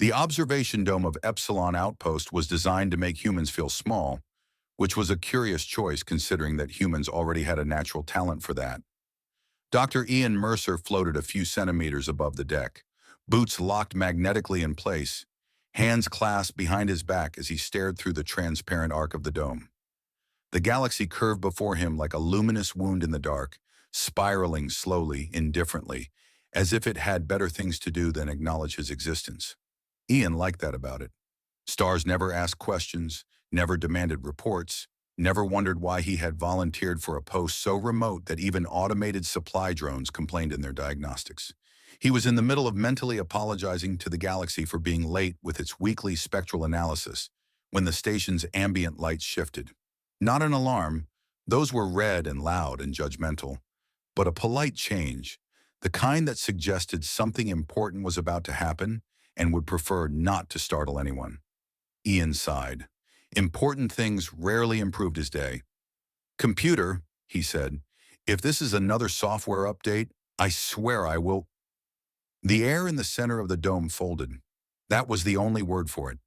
The observation dome of Epsilon Outpost was designed to make humans feel small, which was a curious choice considering that humans already had a natural talent for that. Dr. Ian Mercer floated a few centimeters above the deck, boots locked magnetically in place, hands clasped behind his back as he stared through the transparent arc of the dome. The galaxy curved before him like a luminous wound in the dark, spiraling slowly, indifferently, as if it had better things to do than acknowledge his existence. Ian liked that about it. Stars never asked questions, never demanded reports, never wondered why he had volunteered for a post so remote that even automated supply drones complained in their diagnostics. He was in the middle of mentally apologizing to the galaxy for being late with its weekly spectral analysis when the station's ambient lights shifted. Not an alarm, those were red and loud and judgmental, but a polite change, the kind that suggested something important was about to happen and would prefer not to startle anyone. Ian sighed. Important things rarely improved his day. "Computer," he said, "if this is another software update, I swear I will—" The air in the center of the dome folded. That was the only word for it.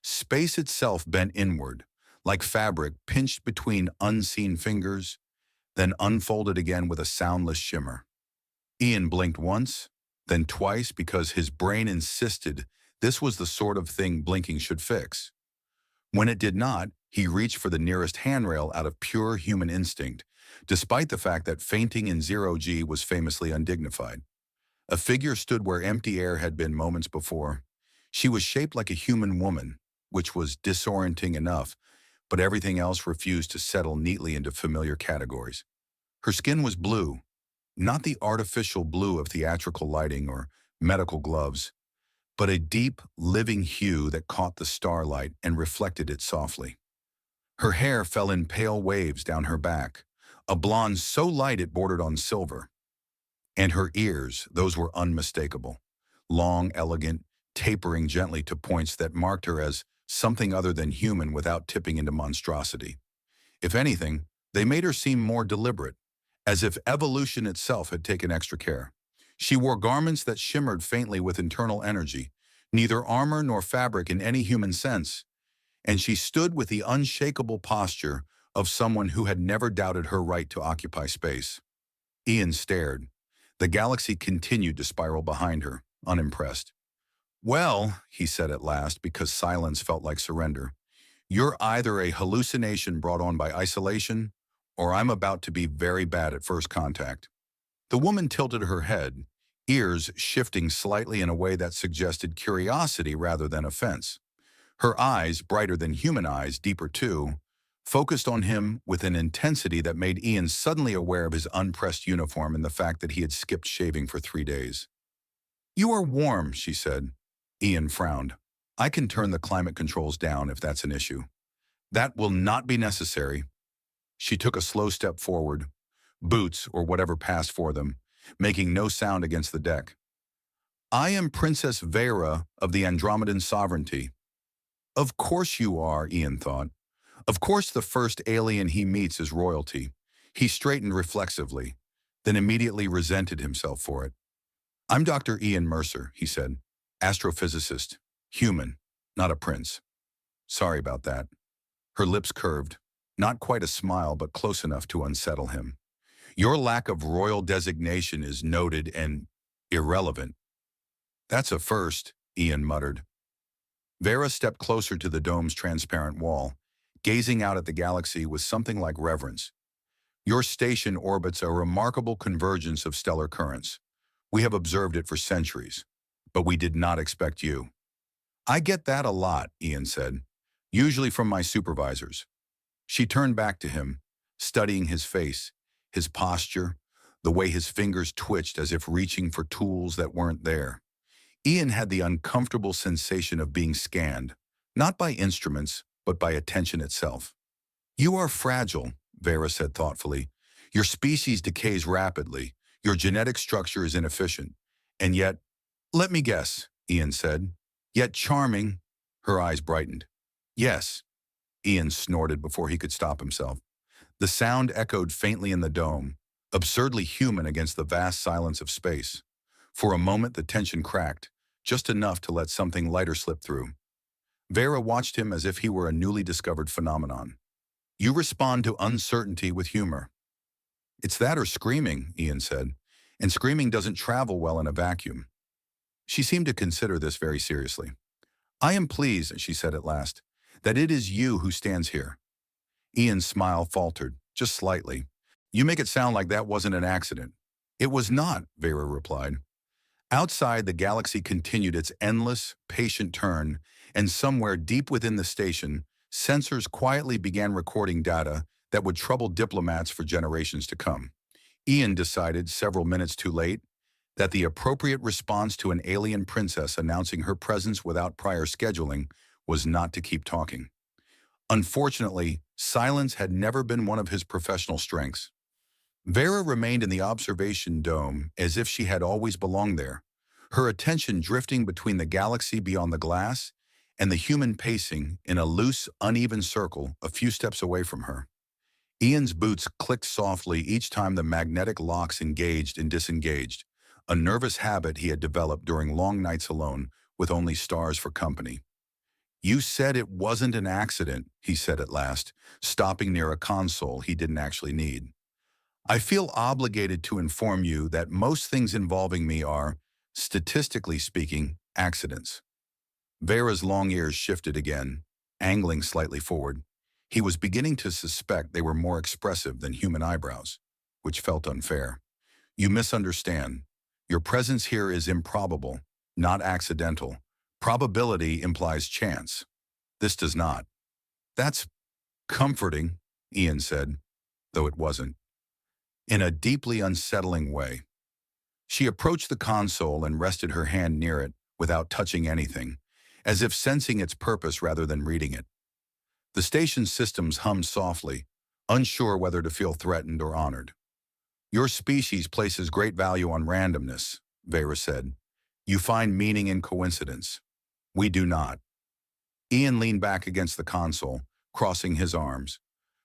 Space itself bent inward, like fabric pinched between unseen fingers, then unfolded again with a soundless shimmer. Ian blinked once, then twice because his brain insisted this was the sort of thing blinking should fix. When it did not, he reached for the nearest handrail out of pure human instinct, despite the fact that fainting in zero-G was famously undignified. A figure stood where empty air had been moments before. She was shaped like a human woman, which was disorienting enough, but everything else refused to settle neatly into familiar categories. Her skin was blue, not the artificial blue of theatrical lighting or medical gloves, but a deep, living hue that caught the starlight and reflected it softly. Her hair fell in pale waves down her back, a blonde so light it bordered on silver. And her ears, those were unmistakable, long, elegant, tapering gently to points that marked her as something other than human without tipping into monstrosity. If anything, they made her seem more deliberate, as if evolution itself had taken extra care. She wore garments that shimmered faintly with internal energy, neither armor nor fabric in any human sense, and she stood with the unshakable posture of someone who had never doubted her right to occupy space. Ian stared. The galaxy continued to spiral behind her, unimpressed. "Well," he said at last, because silence felt like surrender, "you're either a hallucination brought on by isolation, or I'm about to be very bad at first contact." The woman tilted her head, ears shifting slightly in a way that suggested curiosity rather than offense. Her eyes, brighter than human eyes, deeper too, focused on him with an intensity that made Ian suddenly aware of his unpressed uniform and the fact that he had skipped shaving for 3 days. "You are warm," she said. Ian frowned. "I can turn the climate controls down if that's an issue." "That will not be necessary." She took a slow step forward, boots or whatever passed for them, making no sound against the deck. "I am Princess Veyra of the Andromedan sovereignty." Of course you are, Ian thought. Of course the first alien he meets is royalty. He straightened reflexively, then immediately resented himself for it. "I'm Dr. Ian Mercer," he said. "Astrophysicist. Human, not a prince." "Sorry about that." Her lips curved, not quite a smile but close enough to unsettle him. "Your lack of royal designation is noted and irrelevant." "That's a first," Ian muttered. Veyra stepped closer to the dome's transparent wall, gazing out at the galaxy with something like reverence. "Your station orbits a remarkable convergence of stellar currents. We have observed it for centuries, but we did not expect you." "I get that a lot," Ian said, "usually from my supervisors." She turned back to him, studying his face, his posture, the way his fingers twitched as if reaching for tools that weren't there. Ian had the uncomfortable sensation of being scanned, not by instruments, but by attention itself. "You are fragile," Veyra said thoughtfully. "Your species decays rapidly. Your genetic structure is inefficient. And yet—" "Let me guess," Ian said. "Yet charming." Her eyes brightened. "Yes." Ian snorted before he could stop himself. The sound echoed faintly in the dome, absurdly human against the vast silence of space. For a moment the tension cracked, just enough to let something lighter slip through. Veyra watched him as if he were a newly discovered phenomenon. You respond to uncertainty with humor. It's that or screaming, Ian said, and screaming doesn't travel well in a vacuum. She seemed to consider this very seriously. I am pleased, she said at last, that it is you who stands here. Ian's smile faltered, just slightly. You make it sound like that wasn't an accident. It was not, Veyra replied. Outside, the galaxy continued its endless, patient turn, and somewhere deep within the station, sensors quietly began recording data that would trouble diplomats for generations to come. Ian decided, several minutes too late, that the appropriate response to an alien princess announcing her presence without prior scheduling was not to keep talking. Unfortunately, silence had never been one of his professional strengths. Veyra remained in the observation dome as if she had always belonged there, her attention drifting between the galaxy beyond the glass and the human pacing in a loose, uneven circle a few steps away from her. Ian's boots clicked softly each time the magnetic locks engaged and disengaged, a nervous habit he had developed during long nights alone with only stars for company. You said it wasn't an accident, he said at last, stopping near a console he didn't actually need. I feel obligated to inform you that most things involving me are, statistically speaking, accidents. Veyra's long ears shifted again, angling slightly forward. He was beginning to suspect they were more expressive than human eyebrows, which felt unfair. You misunderstand. Your presence here is improbable, not accidental. Probability implies chance. This does not. That's comforting, Ian said, though it wasn't. In a deeply unsettling way. She approached the console and rested her hand near it without touching anything, as if sensing its purpose rather than reading it. The station's systems hummed softly, unsure whether to feel threatened or honored. Your species places great value on randomness, Veyra said. You find meaning in coincidence. We do not. Ian leaned back against the console, crossing his arms.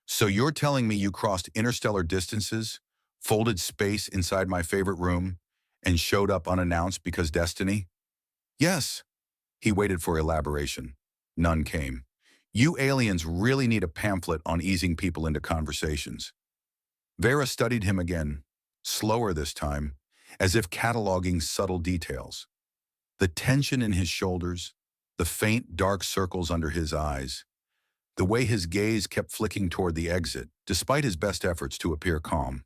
So you're telling me you crossed interstellar distances, folded space inside my favorite room, and showed up unannounced because destiny? Yes. He waited for elaboration. None came. You aliens really need a pamphlet on easing people into conversations. Veyra studied him again, slower this time, as if cataloging subtle details. The tension in his shoulders, the faint dark circles under his eyes, the way his gaze kept flicking toward the exit, despite his best efforts to appear calm.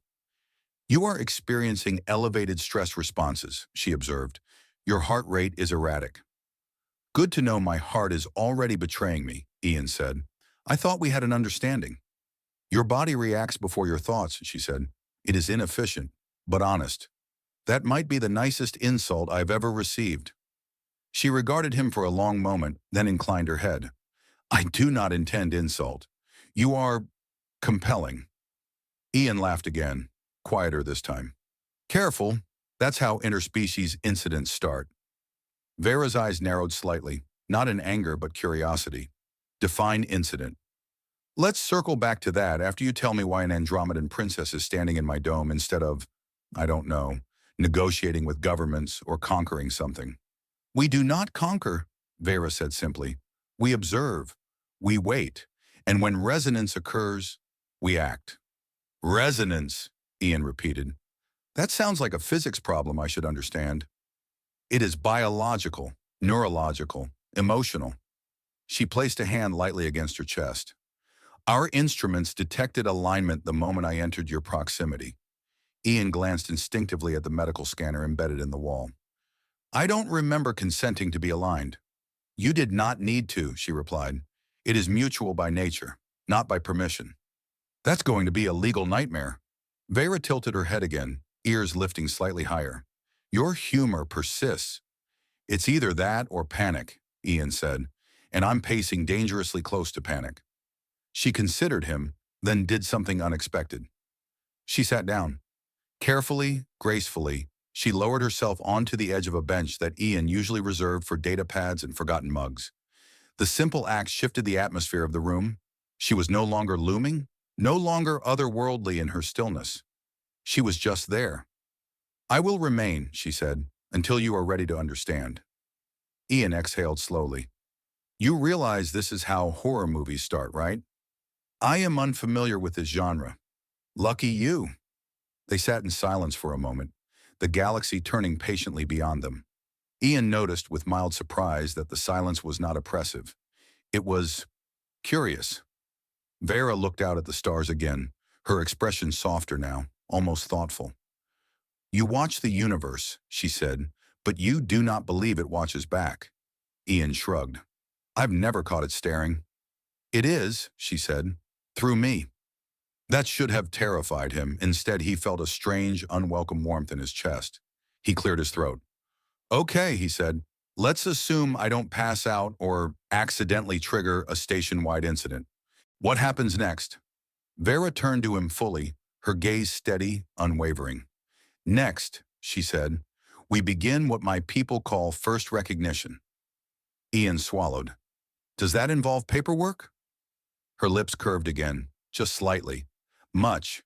You are experiencing elevated stress responses, she observed. Your heart rate is erratic. Good to know my heart is already betraying me, Ian said. I thought we had an understanding. Your body reacts before your thoughts, she said. It is inefficient, but honest. That might be the nicest insult I've ever received. She regarded him for a long moment, then inclined her head. I do not intend insult. You are compelling. Ian laughed again, quieter this time. Careful, that's how interspecies incidents start. Veyra's eyes narrowed slightly, not in anger but curiosity. Define incident. Let's circle back to that after you tell me why an Andromedan princess is standing in my dome instead of, I don't know, negotiating with governments or conquering something. We do not conquer, Veyra said simply. We observe. We wait. And when resonance occurs, we act. Resonance, Ian repeated. That sounds like a physics problem I should understand. It is biological, neurological, emotional. She placed a hand lightly against her chest. Our instruments detected alignment the moment I entered your proximity. Ian glanced instinctively at the medical scanner embedded in the wall. I don't remember consenting to be aligned. You did not need to, she replied. It is mutual by nature, not by permission. That's going to be a legal nightmare. Veyra tilted her head again, ears lifting slightly higher. Your humor persists. It's either that or panic, Ian said, and I'm pacing dangerously close to panic. She considered him, then did something unexpected. She sat down. Carefully, gracefully, she lowered herself onto the edge of a bench that Ian usually reserved for data pads and forgotten mugs. The simple act shifted the atmosphere of the room. She was no longer looming, no longer otherworldly in her stillness. She was just there. I will remain, she said, until you are ready to understand. Ian exhaled slowly. You realize this is how horror movies start, right? I am unfamiliar with this genre. Lucky you. They sat in silence for a moment, the galaxy turning patiently beyond them. Ian noticed with mild surprise that the silence was not oppressive. It was curious. Veyra looked out at the stars again, her expression softer now, almost thoughtful. You watch the universe, she said, but you do not believe it watches back. Ian shrugged. I've never caught it staring. It is, she said, through me. That should have terrified him. Instead, he felt a strange, unwelcome warmth in his chest. He cleared his throat. Okay, he said, let's assume I don't pass out or accidentally trigger a station-wide incident. What happens next? Veyra turned to him fully, her gaze steady, unwavering. Next, she said, we begin what my people call first recognition. Ian swallowed. Does that involve paperwork? Her lips curved again, just slightly. Much.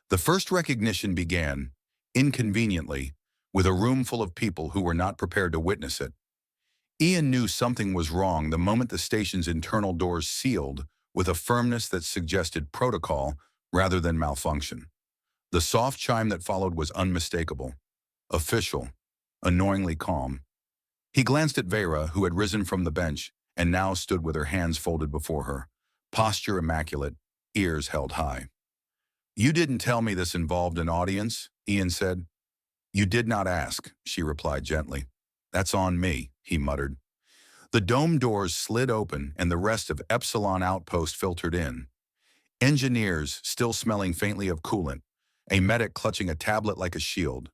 The first recognition began, inconveniently, with a room full of people who were not prepared to witness it. Ian knew something was wrong the moment the station's internal doors sealed with a firmness that suggested protocol rather than malfunction. The soft chime that followed was unmistakable, official, annoyingly calm. He glanced at Veyra, who had risen from the bench and now stood with her hands folded before her, posture immaculate, ears held high. You didn't tell me this involved an audience, Ian said. You did not ask, she replied gently. That's on me, he muttered. The dome doors slid open and the rest of Epsilon Outpost filtered in. Engineers, still smelling faintly of coolant, a medic clutching a tablet like a shield,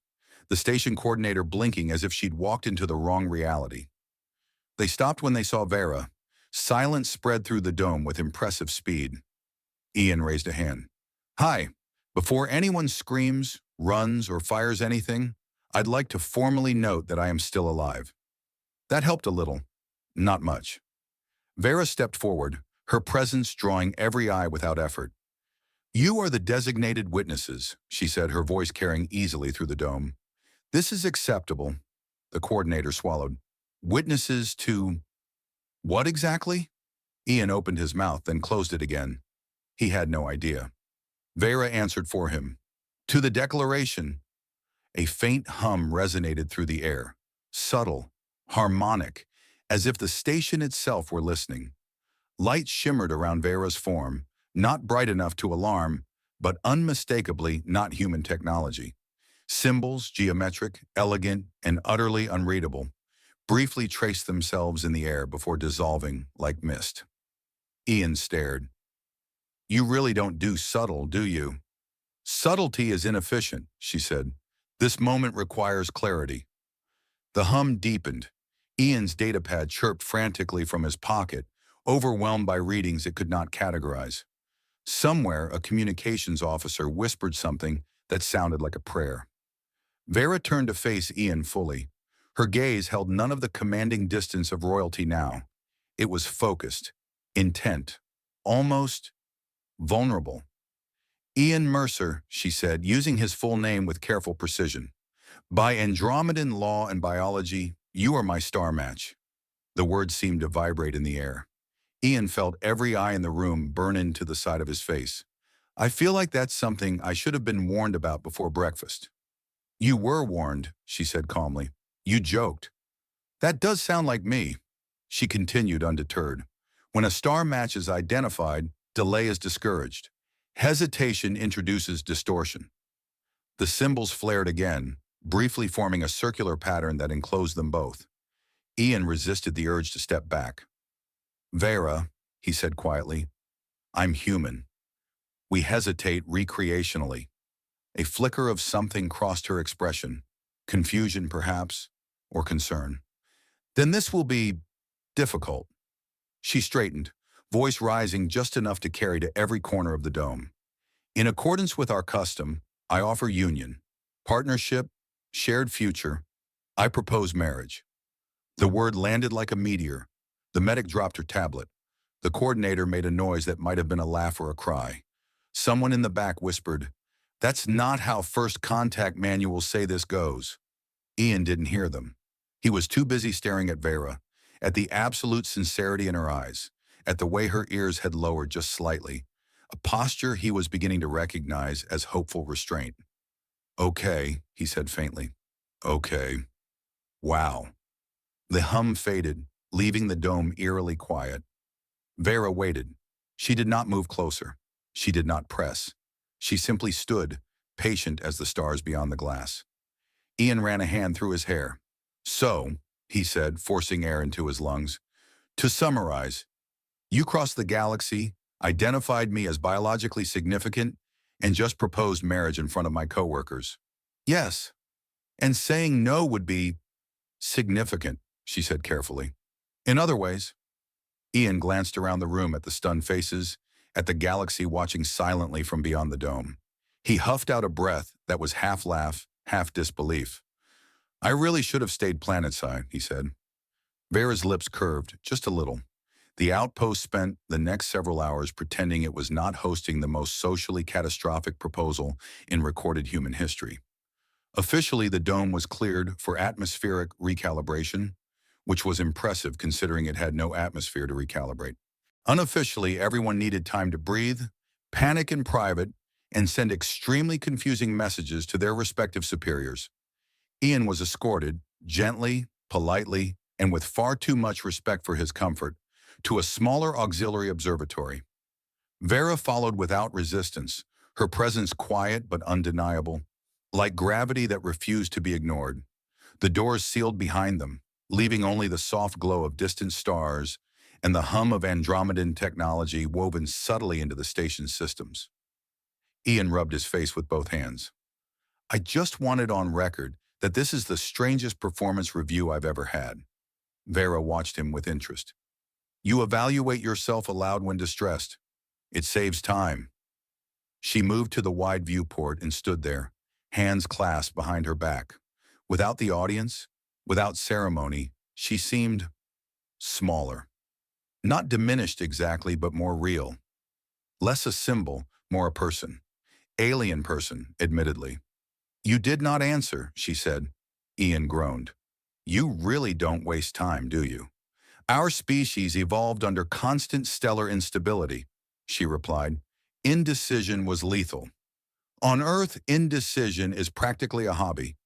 the station coordinator blinking as if she'd walked into the wrong reality. They stopped when they saw Veyra. Silence spread through the dome with impressive speed. Ian raised a hand. Hi, before anyone screams, runs, or fires anything, I'd like to formally note that I am still alive. That helped a little. Not much. Veyra stepped forward, her presence drawing every eye without effort. You are the designated witnesses, she said, her voice carrying easily through the dome. This is acceptable. The coordinator swallowed. Witnesses to what exactly? Ian opened his mouth, then closed it again. He had no idea. Veyra answered for him. To the declaration. A faint hum resonated through the air, subtle, harmonic, as if the station itself were listening. Light shimmered around Veyra's form, not bright enough to alarm, but unmistakably not human technology. Symbols, geometric, elegant, and utterly unreadable, briefly traced themselves in the air before dissolving like mist. Ian stared. You really don't do subtle, do you? Subtlety is inefficient, she said. This moment requires clarity. The hum deepened. Ian's datapad chirped frantically from his pocket, overwhelmed by readings it could not categorize. Somewhere, a communications officer whispered something that sounded like a prayer. Veyra turned to face Ian fully. Her gaze held none of the commanding distance of royalty now. It was focused, intent, almost vulnerable. Ian Mercer, she said, using his full name with careful precision. By Andromedan law and biology, you are my star match. The words seemed to vibrate in the air. Ian felt every eye in the room burn into the side of his face. I feel like that's something I should have been warned about before breakfast. You were warned, she said calmly. You joked. That does sound like me, she continued undeterred. When a star match is identified, delay is discouraged. Hesitation introduces distortion. The symbols flared again, briefly forming a circular pattern that enclosed them both. Ian resisted the urge to step back. Veyra, he said quietly, I'm human. We hesitate recreationally. A flicker of something crossed her expression, confusion perhaps, or concern. Then this will be difficult. She straightened, voice rising just enough to carry to every corner of the dome. In accordance with our custom, I offer union, partnership, shared future. I propose marriage. The word landed like a meteor. The medic dropped her tablet. The coordinator made a noise that might have been a laugh or a cry. Someone in the back whispered, That's not how first contact manuals say this goes. Ian didn't hear them. He was too busy staring at Veyra, at the absolute sincerity in her eyes, at the way her ears had lowered just slightly, a posture he was beginning to recognize as hopeful restraint. "Okay," he said faintly. "Okay. Wow." The hum faded, leaving the dome eerily quiet. Veyra waited. She did not move closer. She did not press. She simply stood, patient as the stars beyond the glass. Ian ran a hand through his hair. "So," he said, forcing air into his lungs, "to summarize, you crossed the galaxy, identified me as biologically significant, and just proposed marriage in front of my coworkers." "Yes. And saying no would be significant," she said carefully. "In other ways." Ian glanced around the room at the stunned faces, at the galaxy watching silently from beyond the dome. He huffed out a breath that was half laugh, half disbelief. "I really should have stayed planetside," he said. Vera's lips curved, just a little. The outpost spent the next several hours pretending it was not hosting the most socially catastrophic proposal in recorded human history. Officially, the dome was cleared for atmospheric recalibration, which was impressive considering it had no atmosphere to recalibrate. Unofficially, everyone needed time to breathe, panic in private, and send extremely confusing messages to their respective superiors. Ian was escorted, gently, politely, and with far too much respect for his comfort, to a smaller auxiliary observatory. Veyra followed without resistance, her presence quiet but undeniable, like gravity that refused to be ignored. The doors sealed behind them, leaving only the soft glow of distant stars and the hum of Andromedan technology woven subtly into the station's systems. Ian rubbed his face with both hands. "I just wanted on record that this is the strangest performance review I've ever had." Veyra watched him with interest. "You evaluate yourself aloud when distressed. It saves time." She moved to the wide viewport and stood there, hands clasped behind her back. Without the audience, without ceremony, she seemed smaller. Not diminished exactly, but more real. Less a symbol, more a person. Alien person, admittedly. "You did not answer," she said. Ian groaned. "You really don't waste time, do you?" "Our species evolved under constant stellar instability," she replied. "Indecision was lethal. On Earth, indecision is practically a hobby."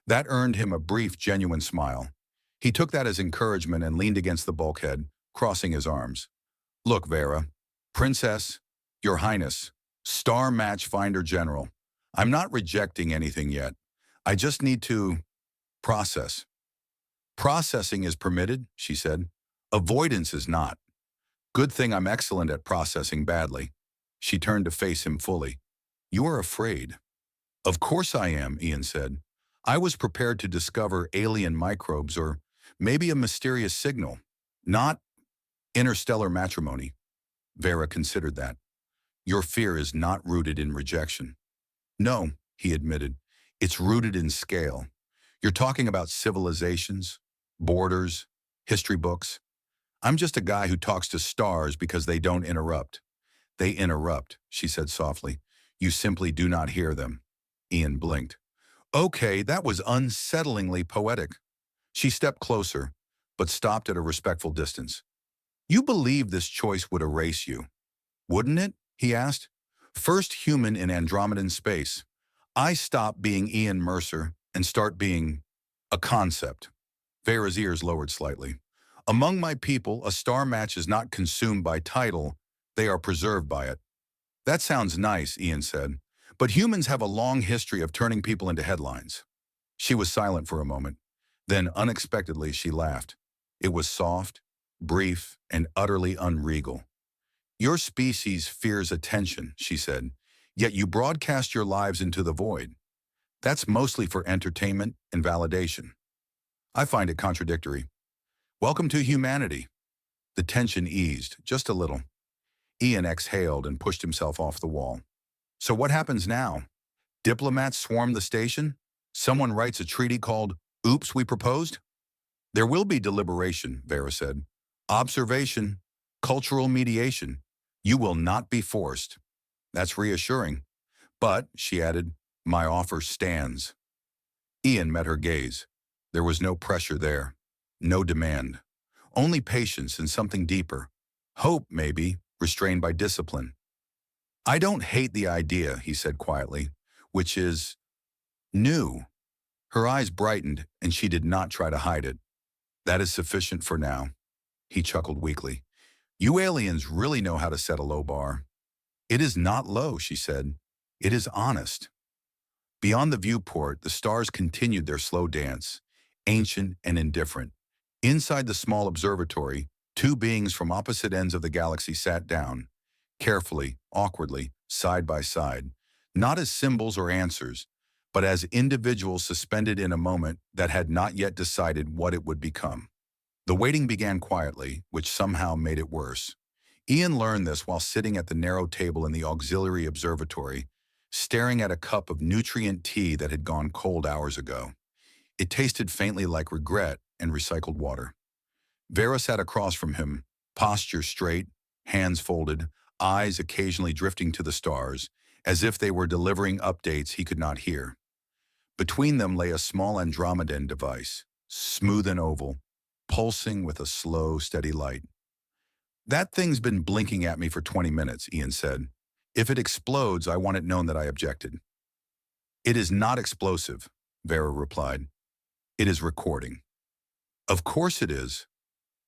That earned him a brief, genuine smile. He took that as encouragement and leaned against the bulkhead, crossing his arms. "Look, Veyra, Princess, Your Highness, Star Match Finder General, I'm not rejecting anything yet. I just need to process." "Processing is permitted," she said. "Avoidance is not. Good thing I'm excellent at processing badly." She turned to face him fully. "You are afraid." "Of course I am," Ian said. "I was prepared to discover alien microbes or maybe a mysterious signal. Not interstellar matrimony." Veyra considered that. "Your fear is not rooted in rejection." "No," he admitted. "It's rooted in scale. You're talking about civilizations, borders, history books. I'm just a guy who talks to stars because they don't interrupt." "They interrupt," she said softly. "You simply do not hear them." Ian blinked. "Okay, that was unsettlingly poetic." She stepped closer, but stopped at a respectful distance. "You believe this choice would erase you, wouldn't it?" he asked. "First human in Andromedan space. I stop being Ian Mercer and start being a concept." Veyra's ears lowered slightly. "Among my people, a star match is not consumed by title, they are preserved by it." "That sounds nice," Ian said, "but humans have a long history of turning people into headlines." She was silent for a moment. Then, unexpectedly, she laughed. It was soft, brief, and utterly unregal. "Your species fears attention," she said, "yet you broadcast your lives into the void. That's mostly for entertainment and validation. I find it contradictory. Welcome to humanity." The tension eased, just a little. Ian exhaled and pushed himself off the wall. "So what happens now? Diplomats swarm the station? Someone writes a treaty called Oops, We Proposed?" "There will be deliberation," Veyra said. "Observation, cultural mediation. You will not be forced." "That's reassuring. But," she added, "my offer stands." Ian met her gaze. There was no pressure there, no demand, only patience and something deeper. Hope, maybe, restrained by discipline. I don't hate the idea, he said quietly, which is new. Her eyes brightened, and she did not try to hide it. That is sufficient for now. He chuckled weakly. You aliens really know how to set a low bar. It is not low, she said. It is honest. Beyond the viewport, the stars continued their slow dance, ancient and indifferent. Inside the small observatory, two beings from opposite ends of the galaxy sat down, carefully, awkwardly, side by side, not as symbols or answers, but as individuals suspended in a moment that had not yet decided what it would become. The waiting began quietly, which somehow made it worse. Ian learned this while sitting at the narrow table in the auxiliary observatory, staring at a cup of nutrient tea that had gone cold hours ago. It tasted faintly like regret and recycled water. Veyra sat across from him, posture straight, hands folded, eyes occasionally drifting to the stars, as if they were delivering updates he could not hear. Between them lay a small Andromedan device, smooth and oval, pulsing with a slow, steady light. That thing's been blinking at me for 20 minutes, Ian said. If it explodes, I want it known that I objected. It is not explosive, Veyra replied. It is recording. Of course it is.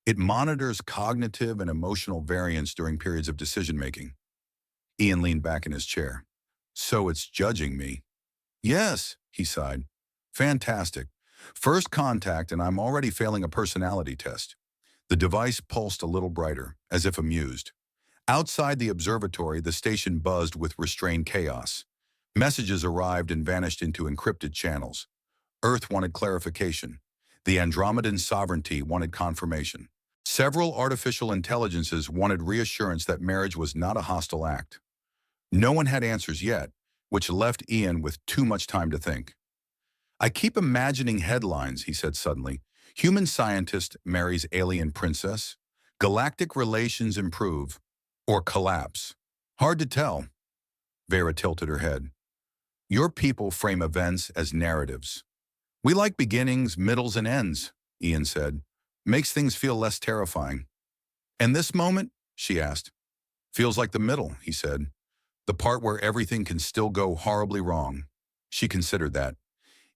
It monitors cognitive and emotional variance during periods of decision-making. Ian leaned back in his chair. So it's judging me. Yes, he sighed. Fantastic. First contact and I'm already failing a personality test. The device pulsed a little brighter, as if amused. Outside the observatory, the station buzzed with restrained chaos. Messages arrived and vanished into encrypted channels. Earth wanted clarification. The Andromedan sovereignty wanted confirmation. Several artificial intelligences wanted reassurance that marriage was not a hostile act. No one had answers yet, which left Ian with too much time to think. I keep imagining headlines, he said suddenly. Human scientist marries alien princess. Galactic relations improve. Or collapse. Hard to tell. Veyra tilted her head. Your people frame events as narratives. We like beginnings, middles, and ends, Ian said. Makes things feel less terrifying. And this moment, she asked. Feels like the middle, he said. The part where everything can still go horribly wrong. She considered that.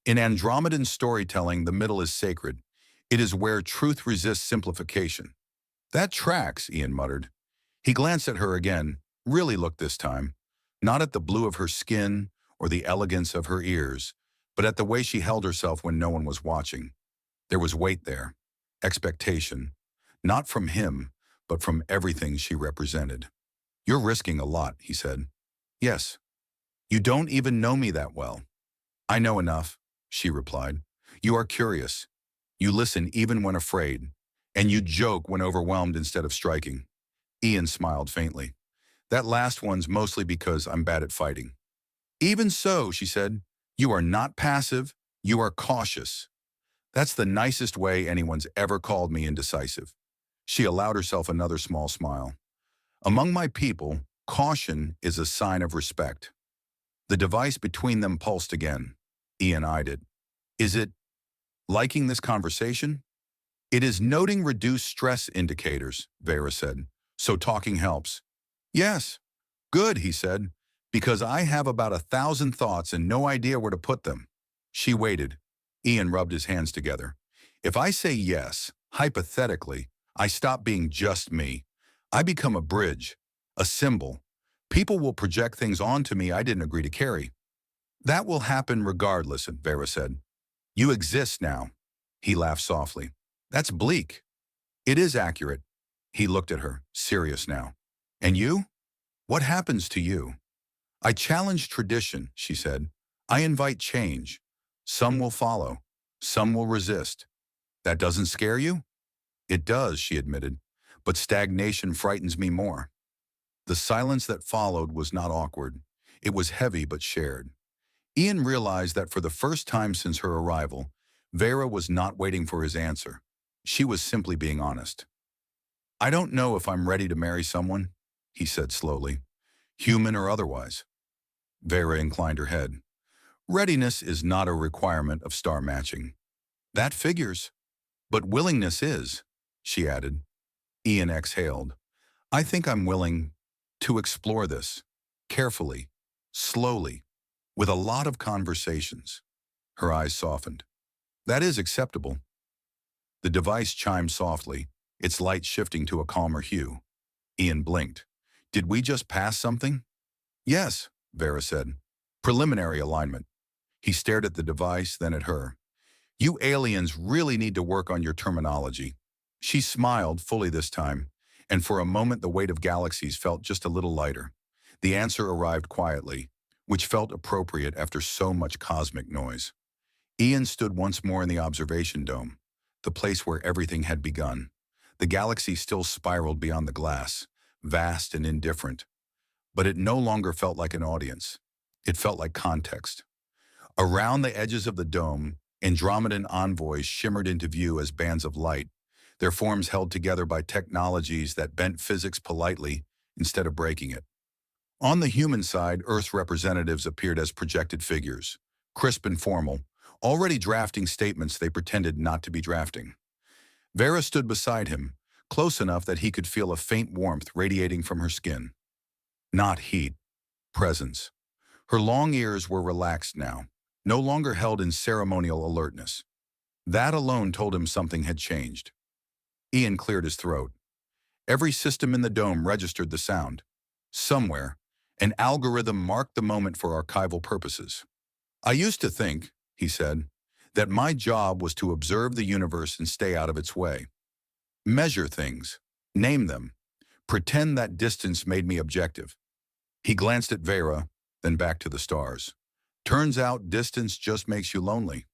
In Andromedan storytelling, the middle is sacred. It is where truth resists simplification. That tracks, Ian muttered. He glanced at her again, really looked this time, not at the blue of her skin or the elegance of her ears, but at the way she held herself when no one was watching. There was weight there, expectation, not from him, but from everything she represented. You're risking a lot, he said. Yes. You don't even know me that well. I know enough, she replied. You are curious. You listen even when afraid, and you joke when overwhelmed instead of striking. Ian smiled faintly. That last one's mostly because I'm bad at fighting. Even so, she said, you are not passive, you are cautious. That's the nicest way anyone's ever called me indecisive. She allowed herself another small smile. Among my people, caution is a sign of respect. The device between them pulsed again. Ian eyed it. Is it liking this conversation? It is noting reduced stress indicators, Veyra said. So talking helps. Yes. Good, he said, because I have about 1,000 thoughts and no idea where to put them. She waited. Ian rubbed his hands together. If I say yes, hypothetically, I stop being just me. I become a bridge, a symbol. People will project things onto me I didn't agree to carry. That will happen regardless, Veyra said. You exist now. He laughed softly. That's bleak. It is accurate. He looked at her, serious now. And you? What happens to you? I challenge tradition, she said. I invite change. Some will follow. Some will resist. That doesn't scare you? It does, she admitted, but stagnation frightens me more. The silence that followed was not awkward. It was heavy but shared. Ian realized that for the first time since her arrival, Veyra was not waiting for his answer. She was simply being honest. I don't know if I'm ready to marry someone, he said slowly, human or otherwise. Veyra inclined her head. Readiness is not a requirement of star matching. That figures. But willingness is, she added. Ian exhaled. I think I'm willing to explore this. Carefully. Slowly. With a lot of conversations. Her eyes softened. That is acceptable. The device chimed softly, its light shifting to a calmer hue. Ian blinked. Did we just pass something? Yes, Veyra said. Preliminary alignment. He stared at the device, then at her. You aliens really need to work on your terminology. She smiled fully this time, and for a moment the weight of galaxies felt just a little lighter. The answer arrived quietly, which felt appropriate after so much cosmic noise. Ian stood once more in the observation dome, the place where everything had begun. The galaxy still spiraled beyond the glass, vast and indifferent. But it no longer felt like an audience. It felt like context. Around the edges of the dome, Andromedan envoys shimmered into view as bands of light, their forms held together by technologies that bent physics politely instead of breaking it. On the human side, Earth's representatives appeared as projected figures, crisp and formal, already drafting statements they pretended not to be drafting. Veyra stood beside him, close enough that he could feel a faint warmth radiating from her skin. Not heat, presence. Her long ears were relaxed now, no longer held in ceremonial alertness. That alone told him something had changed. Ian cleared his throat. Every system in the dome registered the sound. Somewhere, an algorithm marked the moment for archival purposes. I used to think, he said, that my job was to observe the universe and stay out of its way. Measure things, name them, pretend that distance made me objective. He glanced at Veyra, then back to the stars. Turns out distance just makes you lonely.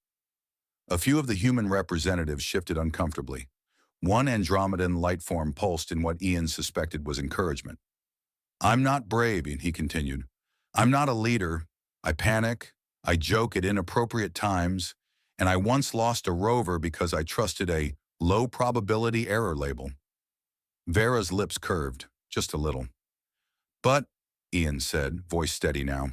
A few of the human representatives shifted uncomfortably. One Andromedan light form pulsed in what Ian suspected was encouragement. I'm not brave, he continued. I'm not a leader. I panic, I joke at inappropriate times, and I once lost a rover because I trusted a low-probability error label. Veyra's lips curved, just a little. But, Ian said, voice steady now,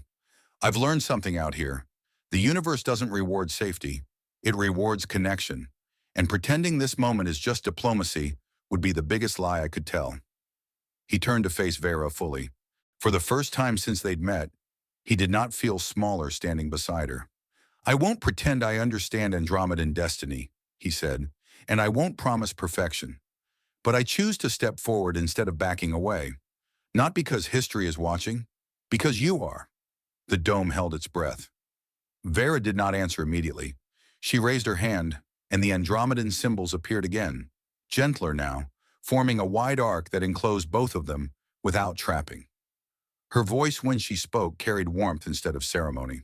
I've learned something out here. The universe doesn't reward safety. It rewards connection. And pretending this moment is just diplomacy would be the biggest lie I could tell. He turned to face Veyra fully. For the first time since they'd met, he did not feel smaller standing beside her. I won't pretend I understand Andromedan destiny, he said, and I won't promise perfection. But I choose to step forward instead of backing away. Not because history is watching, because you are. The dome held its breath. Veyra did not answer immediately. She raised her hand, and the Andromedan symbols appeared again, gentler now, forming a wide arc that enclosed both of them without trapping. Her voice when she spoke carried warmth instead of ceremony.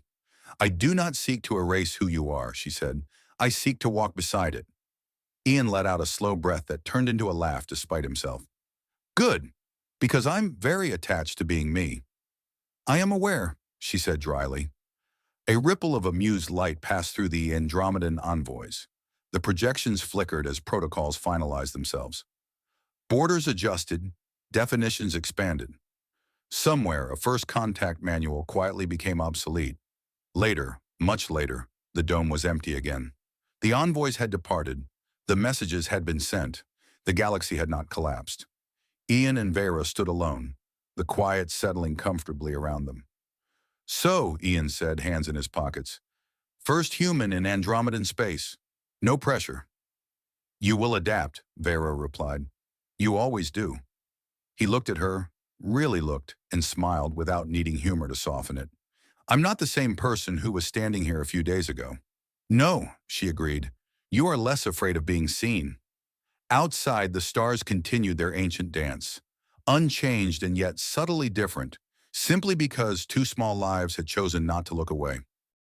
I do not seek to erase who you are, she said. I seek to walk beside it. Ian let out a slow breath that turned into a laugh despite himself. Good, because I'm very attached to being me. I am aware, she said dryly. A ripple of amused light passed through the Andromedan envoys. The projections flickered as protocols finalized themselves. Borders adjusted, definitions expanded. Somewhere, a first contact manual quietly became obsolete. Later, much later, the dome was empty again. The envoys had departed. The messages had been sent. The galaxy had not collapsed. Ian and Veyra stood alone, the quiet settling comfortably around them. So, Ian said, hands in his pockets, first human in Andromedan space. No pressure. You will adapt, Veyra replied. You always do. He looked at her, really looked, and smiled without needing humor to soften it. I'm not the same person who was standing here a few days ago. No, she agreed. You are less afraid of being seen. Outside, the stars continued their ancient dance, unchanged and yet subtly different, simply because two small lives had chosen not to look away.